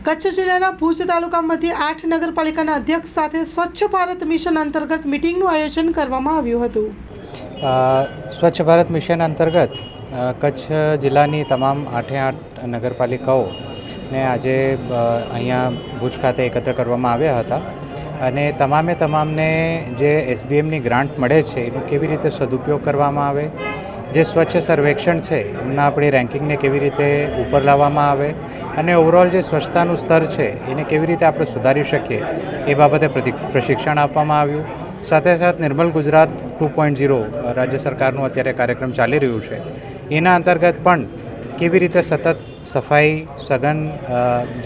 કચ્છ જિલ્લાના ભુજ તાલુકા મધ્યે 8 નગરપાલિકાના અધ્યક્ષ સાથે સ્વચ્છ ભારત મિશન અંતર્ગત મીટિંગનું આયોજન કરવામાં આવ્યું હતું। સ્વચ્છ ભારત મિશન અંતર્ગત કચ્છ જિલ્લાની તમામ 8 નગરપાલિકાઓને આજે અહીંયા ભુજ ખાતે એકત્ર કરવામાં આવ્યા હતા અને તમામને જે એસબીએમની ગ્રાન્ટ મળે છે એનો કેવી રીતે સદુપયોગ કરવામાં આવે, જે સ્વચ્છ સર્વેક્ષણ છે એમના આપણી રેન્કિંગને કેવી રીતે ઉપર લાવવામાં આવે અને ઓવરઓલ જે સ્વચ્છતાનું સ્તર છે એને કેવી રીતે આપણે સુધારી શકીએ એ બાબતે પ્રશિક્ષણ આપવામાં આવ્યું। સાથે સાથે નિર્મલ ગુજરાત 2.0 રાજ્ય સરકારનું અત્યારે કાર્યક્રમ ચાલી રહ્યું છે, એના અંતર્ગત પણ કેવી રીતે સતત સફાઈ સઘન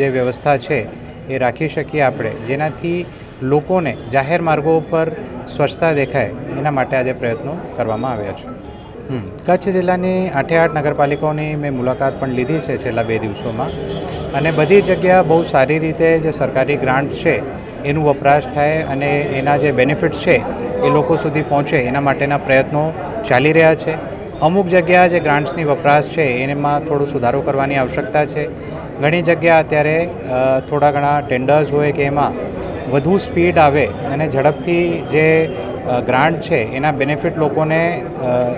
જે વ્યવસ્થા છે એ રાખી શકીએ આપણે, જેનાથી લોકોને જાહેર માર્ગો ઉપર સ્વચ્છતા દેખાય એના માટે આજે પ્રયત્નો કરવામાં આવ્યા છે। કચ્છ જિલ્લાની 8 નગરપાલિકાઓની મેં મુલાકાત પણ લીધી છે છેલ્લા 2 દિવસોમાં અને બધી જગ્યા બહુ સારી રીતે જે સરકારી ગ્રાન્ટ છે એનું વપરાશ થાય અને એના જે બેનિફિટ્સ છે એ લોકો સુધી પહોંચે એના માટેના પ્રયત્નો ચાલી રહ્યા છે। અમુક જગ્યા જે ગ્રાન્ટ્સની વપરાશ છે એમાં થોડો સુધારો કરવાની આવશ્યકતા છે। ઘણી જગ્યા અત્યારે થોડા ઘણા ટેન્ડર્સ હોય કે એમાં વધુ સ્પીડ આવે અને ઝડપથી જે ગ્રાન્ટ છે એના બેનિફિટ લોકોને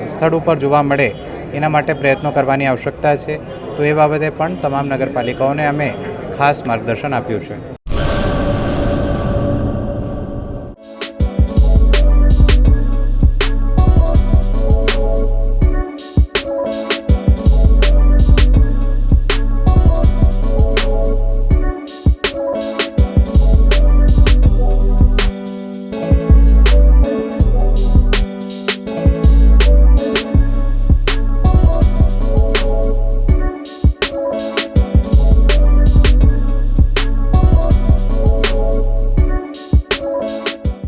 સ્થળ ઉપર જોવા મળે એના માટે પ્રયત્નો કરવાની આવશ્યકતા છે। તો એ બાબતે પણ તમામ નગરપાલિકાઓને અમે ખાસ માર્ગદર્શન આપ્યું છે।